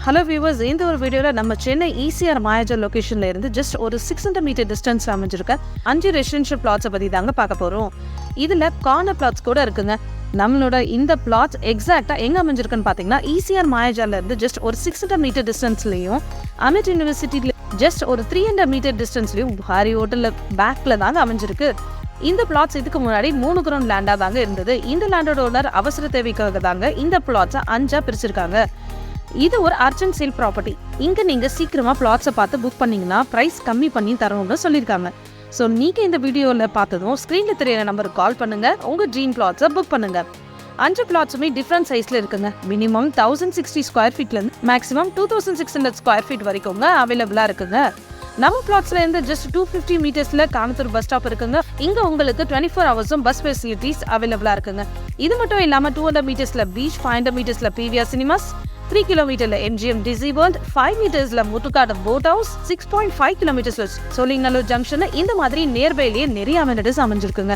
Hello viewers, இந்த ஒரு வீடியோவில் நம்ம சென்னை ஈசிஆர் மாயாஜர் லொக்கேஷனில் இருந்து ஜஸ்ட் ஒரு 600 மீட்டர் டிஸ்டன்ஸில் அமைஞ்சிருக்க 5 ரெசிடென்ஷியல் பிளாட்ஸை பற்றி தாங்க பார்க்க போகிறோம். இதில் கார்னர் பிளாட்ஸ் கூட இருக்குங்க. நம்மளோட இந்த பிளாட்ஸ் எக்ஸாக்டாக எங்கே அமைஞ்சிருக்குன்னு பார்த்தீங்கன்னா ஈசிஆர் மாயாஜரில் இருந்து ஜஸ்ட் ஒரு 600 மீட்டர் டிஸ்டன்ஸ்லையும் அமிட் யூனிவர்சிட்டியில் ஜஸ்ட் ஒரு 300 மீட்டர் டிஸ்டன்ஸ்லையும் ஹாரி ஹோட்டலில் பேக்கில் தாங்க அமைஞ்சிருக்கு. இந்த பிளாட்ஸ் இதுக்கு முன்னாடி 3 கிரவுண்ட் லேண்டாக தாங்க இருந்தது. இந்த லேண்டோட ஓனர் அவசர தேவைக்காக தாங்க இந்த பிளாட்ஸை 5ஆக பிரிச்சிருக்காங்க. இது ஒரு அர்ஜென்ட் சேல் ப்ராப்பர்ட்டி. இங்கே நீங்கள் சீக்கிரமாக பிளாட்ஸை பார்த்து புக் பண்ணிங்கன்னா ப்ரைஸ் கம்மி பண்ணி தரணும்னு சொல்லியிருக்காங்க. ஸோ நீங்கள் இந்த வீடியோவில் பார்த்ததும் ஸ்க்ரீனில் தெரியிற நம்பருக்கு கால் பண்ணுங்கள், உங்கள் ட்ரீம் பிளாட்ஸை புக் பண்ணுங்கள். 5 பிளாட்ஸுமே டிஃப்ரெண்ட் சைஸில் இருக்குங்க. மினிமம் 1060 ஸ்கொயர் ஃபீட்லேருந்து மேக்ஸிமம் 2600 ஸ்கொயர் ஃபீட் வரைக்கும் அவைலபிளாக இருக்குங்க. நம்ம பிளாட்ஸ்ல இருந்து ஜஸ்ட் 250 மீட்டர்ஸ்ல காமத்தூர் பஸ் ஸ்டாப் இருக்குங்க. இங்க உங்களுக்கு 24 ஹவர்ஸும் பஸ் ஃபெசிலிட்டிஸ் அவைலபிளா இருக்குங்க. இது மட்டும் இல்லாம 200 மீட்டர்ஸ்ல பீச், 500 மீட்டர்ஸ்ல பிவிஆர் சினிமாஸ், 3 கிலோமீட்டர்ல எம்ஜிஎம் டிசி வேர்ல்ட், 5 மீட்டர்ஸ்ல முத்துக்காடு போட் ஹவுஸ், 6.5 கிலோமீட்டர்ஸ்ல சோழிங்கநல்லூர் ஜங்ஷன், இந்த மாதிரி நியர்பைலேயே நிறைய அமெனிட்டிஸ் அமைஞ்சிருக்குங்க.